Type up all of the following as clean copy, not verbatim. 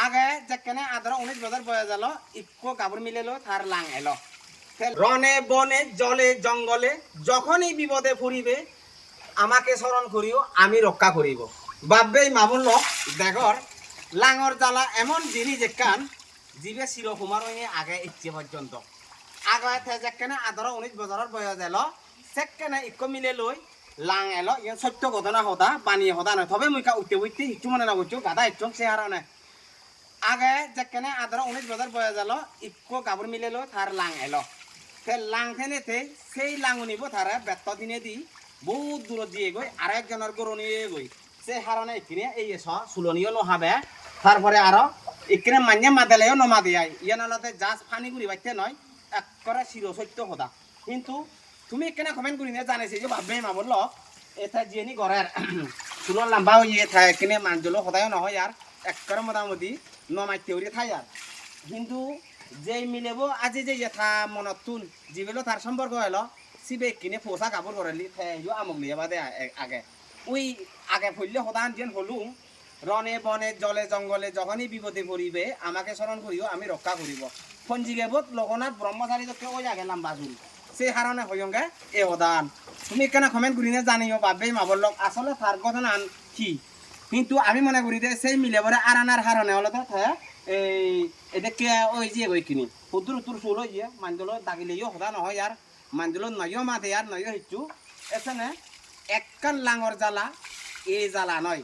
আগে যেখানে 18-19 বছর বয়স গেল ইকো কাপড় মিলেলো তার লাং এলো রনে বনে জলে জঙ্গলে যখনই বিপদে ফুরিবে আমাকে স্মরণ করিও আমি রক্ষা করিব বাব্বেই মামুল দেখর লাঙর জ্বালা এমন জিনিস একান জিবে চিরকুমার আগে ইচ্ছে পর্যন্ত আগে যেখানে 18-19 বছরের বয়স এলো সেখানে ইকো মিলে লই লাং এলো ইয়ান সত্য ঘটনা হতা বানিয়ে হতা নয় তবে মুই উঠতে উঠতে ইচ্ছু মনে না করছো গাদা ইচ্ছু সে হারানে আগে যেখানে 18-19 বছর বয়স এলো ইকো কাপড় মিলে লো তার লাং এলো সে লাং থেনেতে সেই লাঙু নিব তারা ব্যর্থ দিনে দি বহুত দূর দিয়ে গই আর একজনের গরু নিয়ে গই সে হারণে এখানে এই সুলনিও নহাবে তারপরে আরো এখানে মান্য মাদেলেও নমা দিয়াই ইয়ানলতে জাস ফানি গুড়ি বাইতে নয় এক করে চির সত্য কথা কিন্তু তুমি এখানে কমেন্ট করি না জানাইছি যে ভাববে মা বললো এটা যিনি ঘরের চুলোর লাম্বা হয়ে থাকে এখানে মানজলো সদায় নহয় আর এক করে মোটামুটি নমাইতে উড়ে থাই আর কিন্তু যেই মিলেব আজি যে যথা মনত তুন যিবেলো তার সম্পর্ক হলো সিবে কিনে পোষা কাপড় করালি থাইও আমক নিয়ে বাদে আগে ওই আগে ফুললে সদান যেন হলুম রনে বনে জলে জঙ্গলে যখনই বিপদে পড়িবে আমাকে স্মরণ করিও আমি রক্ষা করিব পঞ্জিকেবত লগনাথ ব্রহ্মচারী তো কেউ আগে লাম্বা জুল সেই কারণে হইয়ঙ্গে এ অদান তুমি কেন কমেন্ট করি না জানিও ভাববেই মাবর লোক আসলে তার কথা আন কি কিন্তু আমি মনে করি যে সেই মিলে পরে আনার হারণে হলে তো এই এদেরকে ওই যে ওই কিনি হুদুর উত্তর চুল হয়ে মানজলো দাগিলেও সদা নহয় আর মানজলো নয়ও মাথে আর নয়ও হিচু এখানে একখান লাঙর জ্বালা এই জ্বালা নয়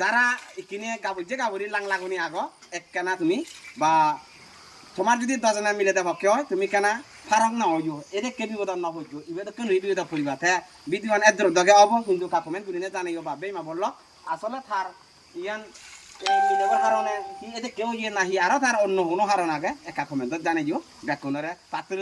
যারা এখানে গাবুজে গাবুরি লাং লাগুনি আগ একখানা তুমি বা তোমার যদি 10 জনা মিলে দেব কে হয় তুমি কেনা ফারক না হইও এদেরকে বিপদ না হইও ইবে কেন বিপদ পড়িবা থে বিদ্যমান এদ্র দগে অব কিন্তু কমেন্ট করি না জানিও ভাববেই মা বললো আসলে তার ইয়ান এই মিলেবর কারণে কি এতে কেউ ইয়ে নাহি আরো তার অন্য কোনো কারণ আগে একা কমেন্টত জানাইও ব্যাকুণরে পাত্র